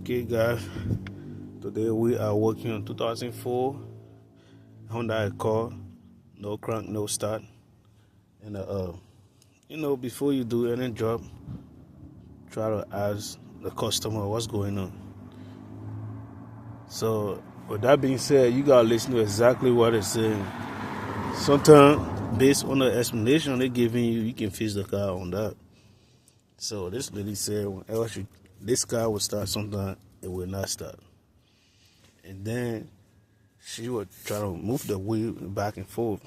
Okay guys, today we are working on 2004 Honda Accord, no crank, no start. And before you do any job, try to ask the customer what's going on. So with that being said, you gotta listen to exactly what it's saying. Sometimes based on the explanation they're giving you, you can fix the car on that. So this lady said whenever this car will start, sometimes it will not start. And then she would try to move the wheel back and forth,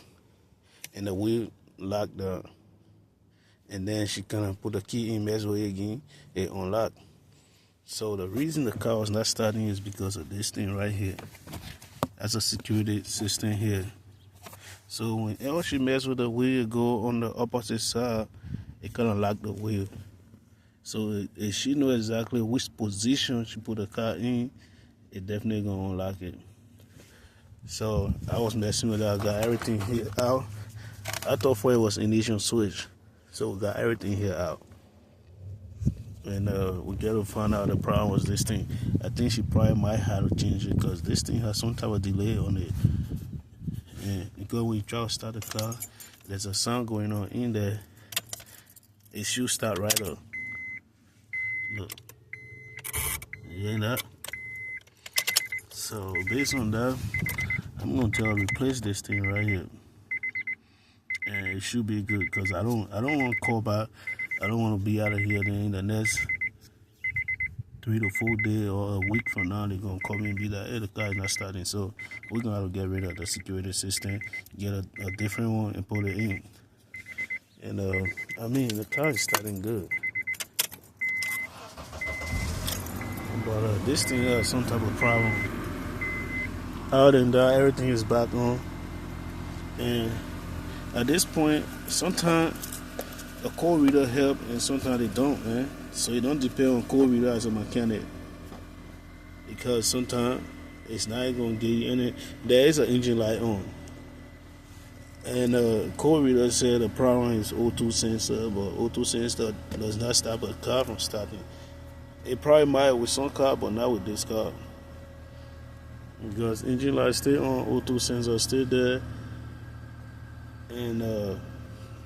and the wheel locked up. And then she kind of put the key in, mess with it again, it unlocked. So the reason the car was not starting is because of this thing right here. That's a security system here. So whenever she mess with the wheel, go on the opposite side, it kind of lock the wheel. So if she know exactly which position she put the car in, it definitely gonna unlock it. So I was messing with that. I got everything here out. I thought for it was ignition switch, so we got everything here out. And we got to find out the problem was this thing. I think she probably might have to change it because this thing has some type of delay on it. And because when you try to start the car, there's a sound going on in there. It should start right up. Look, you hear that? So based on that, I'm gonna tell her to replace this thing right here, and it should be good because I don't want to call back. I don't want to be out of here. Then in the next 3 to 4 days or a week from now, they're gonna call me and be like, "Hey, the car is not starting." So we're gonna have to get rid of the security system, get a different one, and put it in. And the car is starting good, but this thing has some type of problem. Other than that, everything is back on. And at this point, sometimes a code reader help and sometimes they don't, man. So you don't depend on code reader as a mechanic, because sometimes it's not gonna give you any. There is an engine light on, and code reader said the problem is O2 sensor, but O2 sensor does not stop a car from starting. It probably might with some car, but not with this car. Because engine light still on, O2 sensor still there, and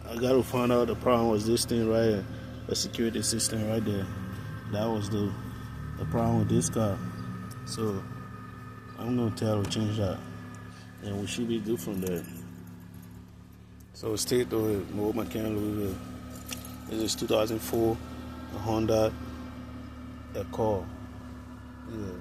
I got to find out the problem was this thing right here, the security system right there. That was the problem with this car. So I'm gonna tell her to change that, and we should be good from there. So stay to it, more mechanical review. This is 2004 Honda Accord. Yeah.